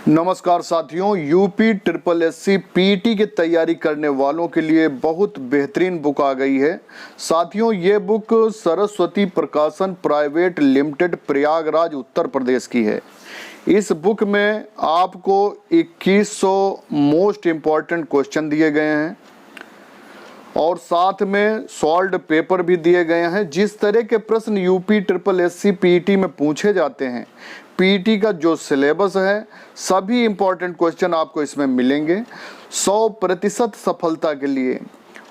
नमस्कार साथियों, UP triple SC PT की तैयारी करने वालों के लिए बहुत बेहतरीन बुक आ गई है। साथियों, ये बुक सरस्वती प्रकाशन प्राइवेट लिमिटेड प्रयागराज उत्तर प्रदेश की है। इस बुक में आपको 2100 मोस्ट इम्पॉर्टेंट क्वेश्चन दिए गए हैं और साथ में सॉल्व्ड पेपर भी दिए गए हैं। जिस तरह के प्रश्न यूपी ट्रिपल एससी पीटी में पूछे जाते हैं, पीटी का जो सिलेबस है, सभी इम्पोर्टेंट क्वेश्चन आपको इसमें मिलेंगे। 100% सफलता के लिए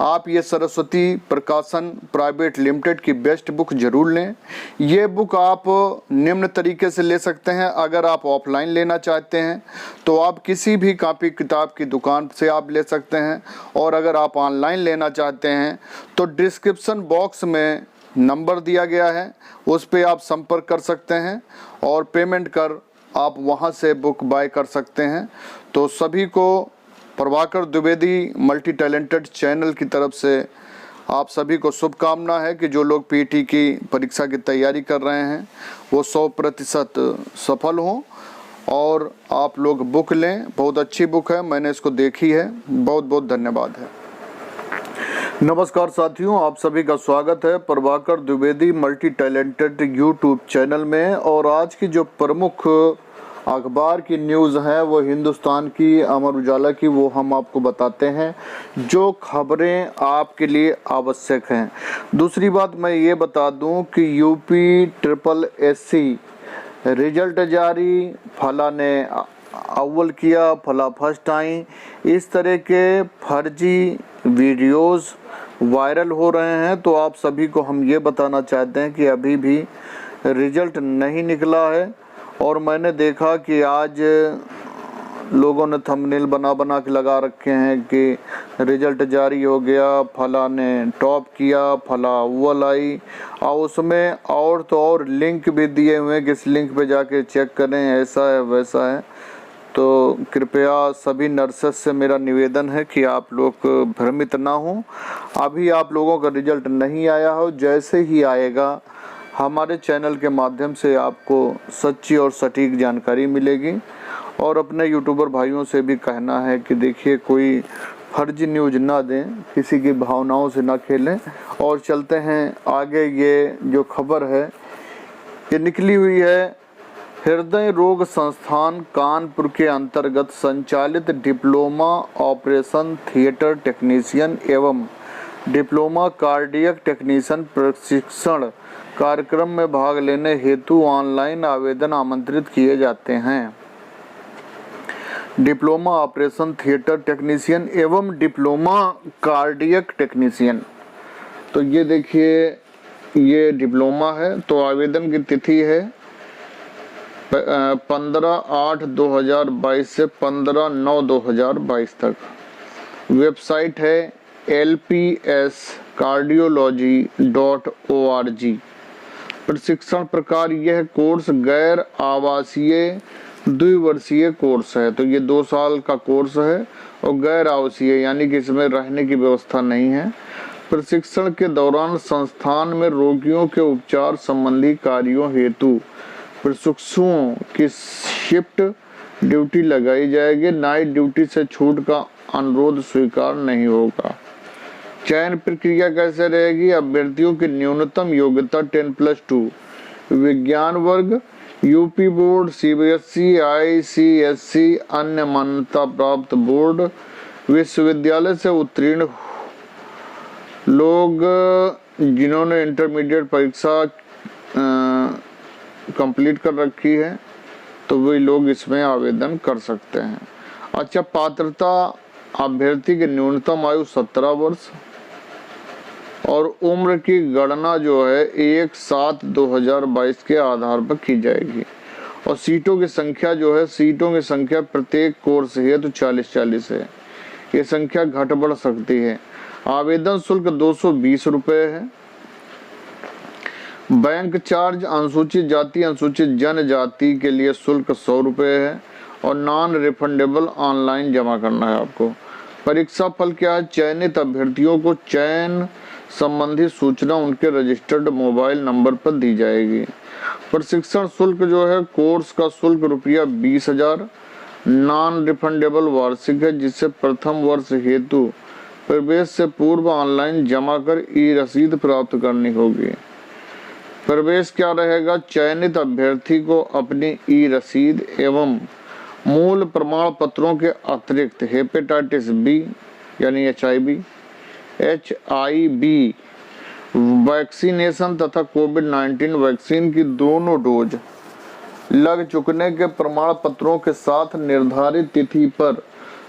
आप ये सरस्वती प्रकाशन प्राइवेट लिमिटेड की बेस्ट बुक जरूर लें। ये बुक आप निम्न तरीके से ले सकते हैं। अगर आप ऑफलाइन लेना चाहते हैं तो आप किसी भी कॉपी किताब की दुकान से आप ले सकते हैं, और अगर आप ऑनलाइन लेना चाहते हैं तो डिस्क्रिप्शन बॉक्स में नंबर दिया गया है, उस पर आप संपर्क कर सकते हैं और पेमेंट कर आप वहां से बुक बाय कर सकते हैं। तो सभी को Prabhakar Dwivedi multi talented channel की तरफ से आप सभी को शुभकामना है कि जो लोग पीटी की परीक्षा की तैयारी कर रहे हैं वो 100% सफल हों और आप लोग बुक लें। बहुत अच्छी बुक है, मैंने इसको देखी है। बहुत बहुत धन्यवाद है। नमस्कार साथियों, आप सभी का स्वागत है Prabhakar Dwivedi multi talented YouTube channel में। और आज की जो प्रमुख अखबार की न्यूज़ है वो हिंदुस्तान की, अमर उजाला की, वो हम आपको बताते हैं जो खबरें आपके लिए आवश्यक हैं। दूसरी बात मैं ये बता दूं कि यूपी ट्रिपल एससी रिजल्ट जारी, फला ने अव्वल किया, फला फर्स्ट आई, इस तरह के फर्जी वीडियोस वायरल हो रहे हैं। तो आप सभी को हम ये बताना चाहते हैं कि अभी भी रिजल्ट नहीं निकला है। और मैंने देखा कि आज लोगों ने थंबनेल बना के लगा रखे हैं कि रिजल्ट जारी हो गया, फला ने टॉप किया, फला अव्वल आई, और उसमें और तो और लिंक भी दिए हुए हैं कि इस लिंक पे जाके चेक करें, ऐसा है वैसा है। तो कृपया सभी नर्सेस से मेरा निवेदन है कि आप लोग भ्रमित ना हों। अभी आप लोगों का रिजल्ट नहीं आया हो, जैसे ही आएगा हमारे चैनल के माध्यम से आपको सच्ची और सटीक जानकारी मिलेगी। और अपने यूट्यूबर भाइयों से भी कहना है कि देखिए, कोई फर्जी न्यूज़ ना दें, किसी की भावनाओं से ना खेलें। और चलते हैं आगे। ये जो खबर है ये निकली हुई है, हृदय रोग संस्थान कानपुर के अंतर्गत संचालित डिप्लोमा ऑपरेशन थिएटर टेक्नीशियन एवं डिप्लोमा कार्डियक टेक्नीशियन प्रशिक्षण कार्यक्रम में भाग लेने हेतु ऑनलाइन आवेदन आमंत्रित किए जाते हैं। डिप्लोमा ऑपरेशन थिएटर टेक्नीशियन एवं डिप्लोमा कार्डियक टेक्नीशियन, तो ये देखिए, ये डिप्लोमा है। तो आवेदन की तिथि है 15/8/2022 से 15/9/2022 तक। वेबसाइट है lpscardiology.org। प्रशिक्षण प्रकार यह कोर्स गैर आवासीय द्विवर्षीय कोर्स है। तो ये 2 साल का कोर्स है और गैर आवासीय यानी कि इसमें रहने की व्यवस्था नहीं है। प्रशिक्षण के दौरान संस्थान में रोगियों के उपचार संबंधी कार्यों हेतु प्रशिक्षुओं की शिफ्ट ड्यूटी लगाई जाएगी। नाइट ड्यूटी से छूट का अनुरोध स्वीकार नहीं होगा। चयन प्रक्रिया कैसे रहेगी? अभ्यर्थियों की न्यूनतम योग्यता 10+2, विज्ञान वर्ग, यूपी बोर्ड, सीबीएसई, आईसीएसई, अन्य मान्यता प्राप्त बोर्ड, विश्वविद्यालय से उत्तीर्ण लोग जिन्होंने इंटरमीडिएट परीक्षा कंप्लीट कर रखी है, तो वे लोग इसमें आवेदन कर सकते हैं। अच्छा, पात्रता अभ्यर्थी की न्यूनतम आयु 17 वर्ष और उम्र की गणना जो है 1/7/2022 के आधार पर की जाएगी। और सीटों की संख्या जो है, सीटों की संख्या प्रत्येक कोर्स है तो 40 है। ये संख्या घट बढ़ सकती है। आवेदन शुल्क 220 रुपये है। बैंक चार्ज अनुसूचित जाति अनुसूचित जनजाति के लिए शुल्क 100 रुपये है और नॉन रिफंडेबल ऑनलाइन जमा करना है आपको। परीक्षा फल क्या है? चयनित अभ्यर्थियों को चयन संबंधी सूचना उनके रजिस्टर्ड मोबाइल नंबर पर दी जाएगी। प्रशिक्षण शुल्क जो है, कोर्स का शुल्क ₹20,000, नॉन रिफंडेबल वार्षिक है, जिसे प्रथम वर्ष हेतु प्रवेश से पूर्व ऑनलाइन जमा कर ई रसीद प्राप्त करनी होगी। प्रवेश क्या रहेगा? चयनित अभ्यर्थी को अपनी ई रसीद एवं मूल प्रमाण पत्रों के अतिरिक्त हेपेटाइटिस बी यानी HIV वैक्सीनेशन तथा कोविड-19 वैक्सीन की दोनों डोज लग चुकने के प्रमाण पत्रों के साथ निर्धारित तिथि पर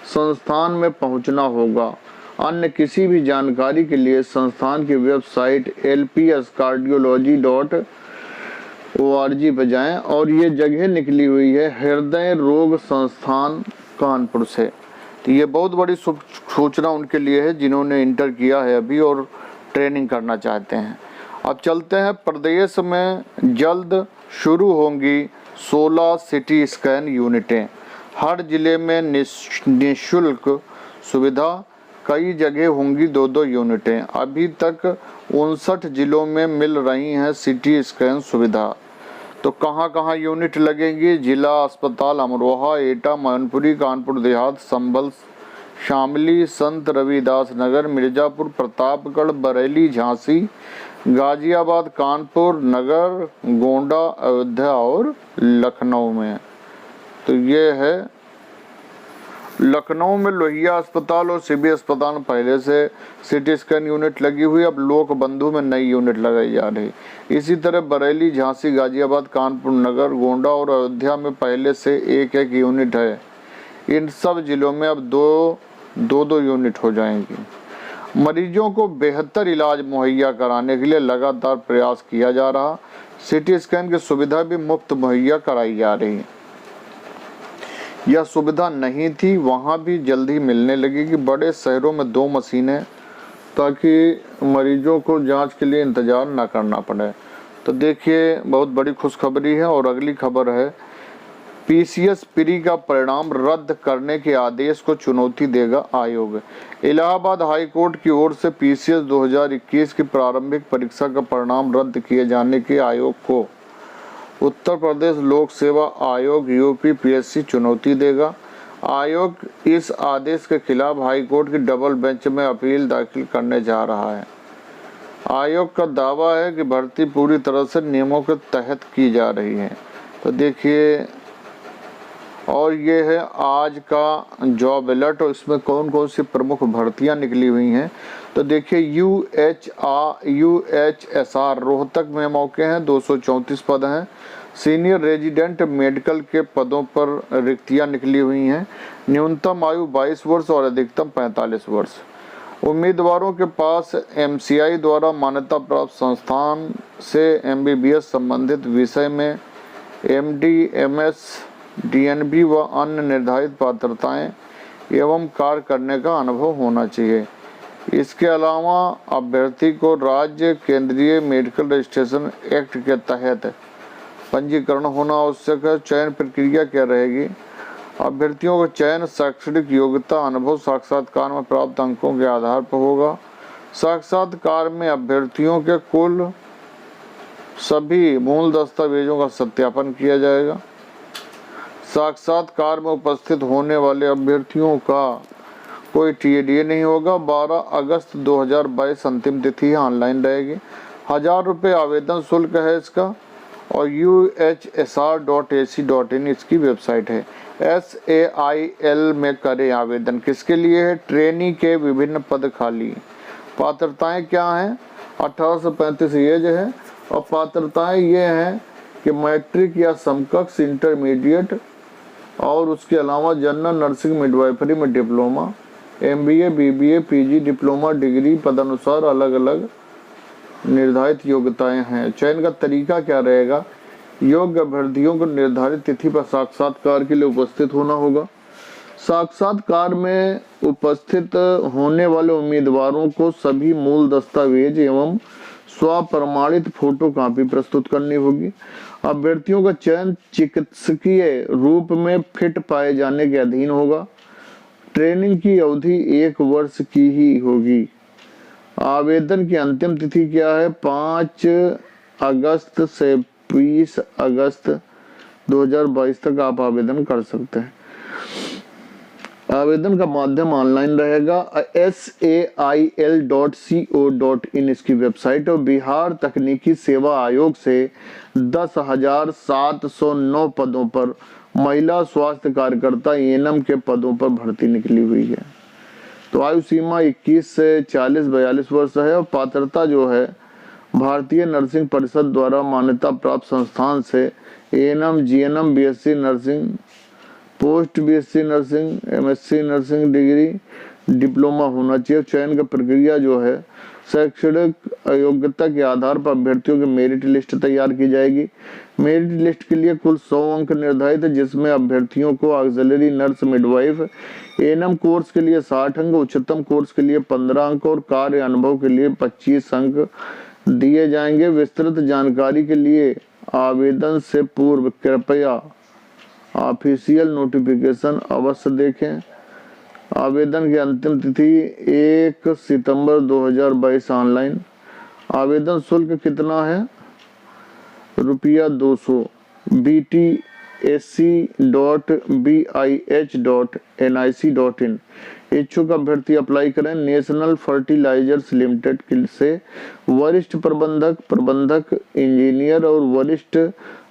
संस्थान में पहुंचना होगा। अन्य किसी भी जानकारी के लिए संस्थान की वेबसाइट lpscardiology.org पर जाएं। और ये जगह निकली हुई है हृदय रोग संस्थान कानपुर से। तो ये बहुत बड़ी सूचना उनके लिए है जिन्होंने इंटर किया है अभी और ट्रेनिंग करना चाहते हैं। अब चलते हैं, प्रदेश में जल्द शुरू होंगी 16 सिटी स्कैन यूनिटें। हर जिले में निःशुल्क सुविधा, कई जगह होंगी 2-2 यूनिटें। अभी तक 59 जिलों में मिल रही हैं सिटी स्कैन सुविधा। तो कहाँ यूनिट लगेंगी? जिला अस्पताल अमरोहा, एटा, मैनपुरी, कानपुर देहात, संभल, शामली, संत रविदास नगर, मिर्जापुर, प्रतापगढ़, बरेली, झांसी, गाजियाबाद, कानपुर नगर, गोंडा, अयोध्या और लखनऊ में। तो ये है लखनऊ में लोहिया अस्पताल और सिबी अस्पताल में पहले से सिटी स्कैन यूनिट लगी हुई, अब लोक बंधु में नई यूनिट लगाई जा रही। इसी तरह बरेली, झांसी, गाजियाबाद, कानपुर नगर, गोंडा और अयोध्या में पहले से एक यूनिट है। इन सब जिलों में अब दो यूनिट हो जाएंगी। मरीजों को बेहतर इलाज मुहैया कराने के लिए लगातार प्रयास किया जा रहा। सिटी स्कैन की सुविधा भी मुफ्त मुहैया कराई जा रही है। यह सुविधा नहीं थी, वहाँ भी जल्द ही मिलने लगेगी। बड़े शहरों में 2 मशीनें, ताकि मरीजों को जांच के लिए इंतज़ार ना करना पड़े। तो देखिए, बहुत बड़ी खुशखबरी है। और अगली खबर है, PCS प्री का परिणाम रद्द करने के आदेश को चुनौती देगा आयोग। इलाहाबाद हाई कोर्ट की ओर से PCS 2021 की प्रारंभिक परीक्षा का परिणाम रद्द किए जाने के आयोग को उत्तर प्रदेश लोक सेवा आयोग UPPSC चुनौती देगा। आयोग इस आदेश के खिलाफ हाई कोर्ट की डबल बेंच में अपील दाखिल करने जा रहा है। आयोग का दावा है कि भर्ती पूरी तरह से नियमों के तहत की जा रही है। तो देखिए, और ये है आज का जॉब अलर्ट, और इसमें कौन कौन सी प्रमुख भर्तियां निकली हुई हैं। तो देखिए, UHSR रोहतक में मौके हैं, 234 पद हैं। सीनियर रेजिडेंट मेडिकल के पदों पर रिक्तियां निकली हुई हैं। न्यूनतम आयु 22 वर्ष और अधिकतम 45 वर्ष। उम्मीदवारों के पास MCI द्वारा मान्यता प्राप्त संस्थान से MBBS संबंधित विषय में MD, MS, DNB व अन्य निर्धारित पात्रताएं एवं कार्य करने का अनुभव होना चाहिए। इसके अलावा अभ्यर्थी को राज्य केंद्रीय मेडिकल रजिस्ट्रेशन एक्ट के तहत पंजीकरण होना आवश्यक है। चयन प्रक्रिया क्या रहेगी? अभ्यर्थियों का चयन शैक्षणिक योग्यता, अनुभव, साक्षात्कार में प्राप्त अंकों के आधार पर होगा। साक्षात्कार में अभ्यर्थियों के कुल सभी मूल दस्तावेजों का सत्यापन किया जाएगा। साक्षात्कार में उपस्थित होने वाले अभ्यर्थियों का कोई TDA नहीं होगा। 12 अगस्त 2022 अंतिम तिथि ऑनलाइन रहेगी। 1000 रुपये आवेदन शुल्क है इसका। और UHSR.AC.in इसकी वेबसाइट है। SAIL में करें आवेदन। किसके लिए है? ट्रेनी के विभिन्न पद खाली। पात्रताएं क्या हैं? 18 से 35 एज है। और पात्रताएं ये हैं कि मैट्रिक या समकक्ष इंटरमीडिएट, और उसके अलावा जनरल नर्सिंग मिडवाइफरी में diploma, MBA, BBA, PG, diploma, degree, पदानुसार अलग अलग निर्धारित योग्यताएं हैं। चयन का तरीका क्या रहेगा? योग्य अभ्यर्थियों को निर्धारित तिथि पर साक्षात्कार के लिए उपस्थित होना होगा। साक्षात्कार में उपस्थित होने वाले उम्मीदवारों को सभी मूल दस्तावेज एवं स्वप्रमाणित फोटो कॉपी प्रस्तुत करनी होगी। अभ्यर्थियों का चयन चिकित्सकीय रूप में फिट पाए जाने के अधीन होगा। ट्रेनिंग की अवधि 1 वर्ष की ही होगी। आवेदन की अंतिम तिथि क्या है? 5 अगस्त से 20 अगस्त 2022 तक आप आवेदन कर सकते हैं। आवेदन का माध्यम ऑनलाइन रहेगा। sail.co.in इसकी वेबसाइट और बिहार तकनीकी सेवा आयोग से 10,709 पदों पर महिला स्वास्थ्य कार्यकर्ता एएनएम के पदों पर भर्ती निकली हुई है। तो आयु सीमा 21 से 40-42 वर्ष है और पात्रता जो है भारतीय नर्सिंग परिषद द्वारा मान्यता प्राप्त संस्थान से ANM, GNM, BSc nursing, post BSc nursing, MSc nursing degree, diploma होना चाहिए। चयन का प्रक्रिया जो है शैक्षणिक योग्यता के आधार पर अभ्यर्थियों की मेरिट लिस्ट तैयार की जाएगी। मेरिट लिस्ट के लिए कुल 100 अंक निर्धारित है, जिसमें अभ्यर्थियों को auxiliary nurse, midwife, ANM course के लिए 60 अंक, उच्चतम कोर्स के लिए 15 अंक और कार्य अनुभव के लिए 25 अंक दिए जाएंगे। विस्तृत जानकारी के लिए आवेदन से पूर्व कृपया ऑफिशियल नोटिफिकेशन अवश्य देखें। आवेदन की अंतिम तिथि 1 सितंबर 2022 ऑनलाइन। आवेदन शुल्क कितना है? ₹200। btsc.bih.nic.in। इच्छुक अभ्यर्थी अप्लाई करें। नेशनल फर्टिलाइजर्स लिमिटेड से वरिष्ठ प्रबंधक, इंजीनियर और वरिष्ठ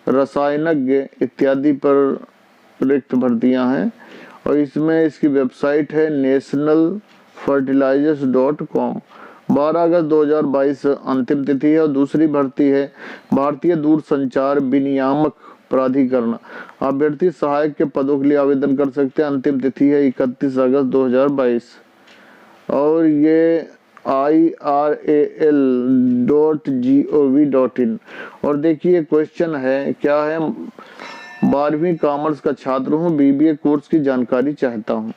रसायनज्ञ इत्यादि पर रिक्त भर्तियां हैं और इसमें इसकी वेबसाइट है nationalfertilizers.com। 12 अगस्त 2022 अंतिम तिथि है और दूसरी भर्ती है भारतीय दूरसंचार विनियामक प्राधिकरण। अभ्यर्थी सहायक के पदों के लिए आवेदन कर सकते हैं। अंतिम तिथि है 31 अगस्त 2022 और ये iral.gov.in। और देखिए क्वेश्चन है, क्या है? 12वीं कॉमर्स का छात्र हूँ, बीबीए कोर्स की जानकारी चाहता हूँ।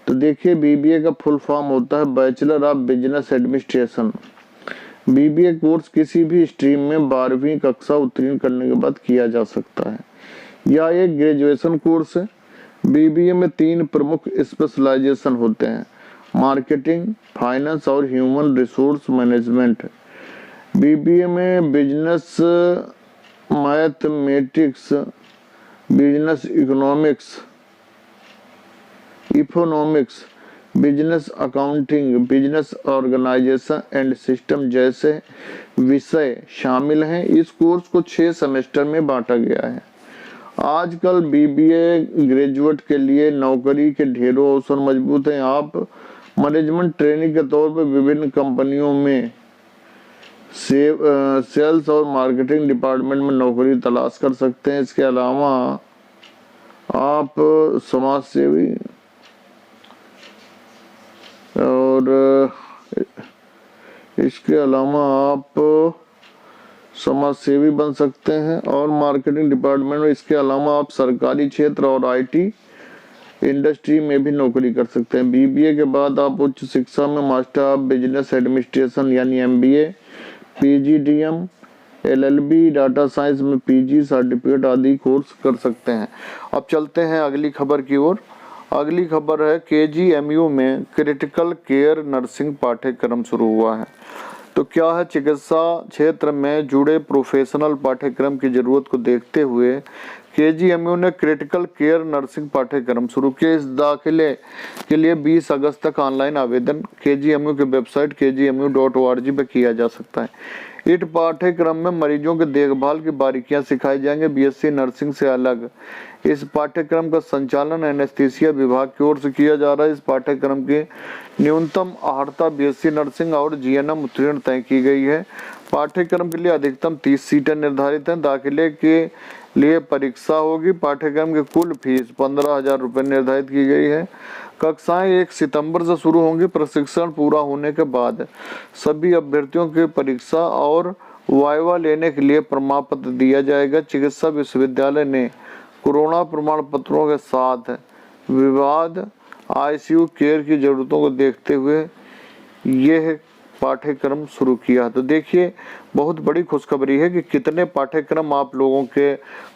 तो देखिए बीबीए का फुल फॉर्म होता है bachelor of business administration. BBA course किसी भी स्ट्रीम में 12वीं कक्षा उत्तीर्ण करने के बाद किया जा सकता है। यह एक ग्रेजुएशन कोर्स है। बीबीए में 3 प्रमुख स्पेशलाइजेशन होते हैं: मार्केटिंग, फाइनेंस और ह्यूमन रिसोर्स मैनेजमेंट। बीबीए में business mathematics, business economics, business accounting, business organization and system जैसे विषय शामिल हैं। इस कोर्स को 6 सेमेस्टर में बांटा गया है। आजकल बीबीए ग्रेजुएट के लिए नौकरी के ढेरों अवसर मजबूत हैं। आप मैनेजमेंट ट्रेनिंग के तौर पर विभिन्न कंपनियों में सेल्स और मार्केटिंग डिपार्टमेंट में नौकरी तलाश कर सकते हैं। इसके अलावा आप समाज सेवी बन सकते हैं और मार्केटिंग डिपार्टमेंट में। इसके अलावा आप सरकारी क्षेत्र और आईटी इंडस्ट्री में भी नौकरी कर सकते हैं। बीबीए के बाद आप उच्च शिक्षा में मास्टर ऑफ बिजनेस एडमिनिस्ट्रेशन यानी MBA, PGDM, LLB, data science में पीजी सर्टिफिकेट आदि कोर्स कर सकते हैं। अब चलते हैं अगली खबर की ओर। अगली खबर है केजीएमयू में क्रिटिकल केयर नर्सिंग पाठ्यक्रम शुरू हुआ है। तो क्या है? चिकित्सा क्षेत्र में जुड़े प्रोफेशनल पाठ्यक्रम की जरूरत को देखते हुए केजीएमयू ने क्रिटिकल केयर नर्सिंग पाठ्यक्रम शुरू किया। इस दाखिले के लिए 20 अगस्त तक ऑनलाइन आवेदन केजीएमयू की वेबसाइट kgmu.org पर किया जा सकता है। इस पाठ्यक्रम में मरीजों के देखभाल की बारीकियां सिखाई जाएंगी। बीएससी नर्सिंग से अलग इस पाठ्यक्रम का संचालन एनेस्थीसिया विभाग की ओर से किया जा रहा है। इस पाठ्यक्रम की न्यूनतम अर्हता बीएससी नर्सिंग और जीएनएम उत्तीर्ण तय की गई है। पाठ्यक्रम के लिए अधिकतम 30 सीटें निर्धारित हैं। दाखिले के लिए परीक्षा होगी। पाठ्यक्रम की कुल फीस 15,000 रुपये निर्धारित की गई है। कक्षाएं 1 सितंबर से शुरू होंगी। प्रशिक्षण पूरा होने के बाद सभी अभ्यर्थियों की परीक्षा और वाइवा लेने के लिए प्रमाण पत्र दिया जाएगा। चिकित्सा विश्वविद्यालय ने कोरोना प्रमाण पत्रों के साथ विवाद आईसीयू केयर की जरूरतों को देखते हुए यह पाठ्यक्रम शुरू किया। तो देखिए बहुत बड़ी खुशखबरी है कि कितने पाठ्यक्रम आप लोगों के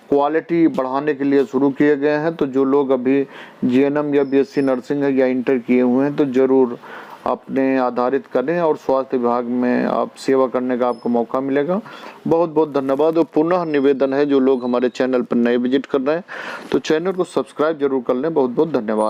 क्वालिटी बढ़ाने के लिए शुरू किए गए हैं। तो जो लोग अभी जीएनएम या बीएससी नर्सिंग है या इंटर किए हुए हैं तो जरूर अपने आधारित करें और स्वास्थ्य विभाग में आप सेवा करने का आपको मौका मिलेगा। बहुत बहुत धन्यवाद। और पुनः निवेदन है जो लोग हमारे चैनल पर नए विजिट कर रहे हैं तो चैनल को सब्सक्राइब जरूर कर लें। बहुत बहुत धन्यवाद।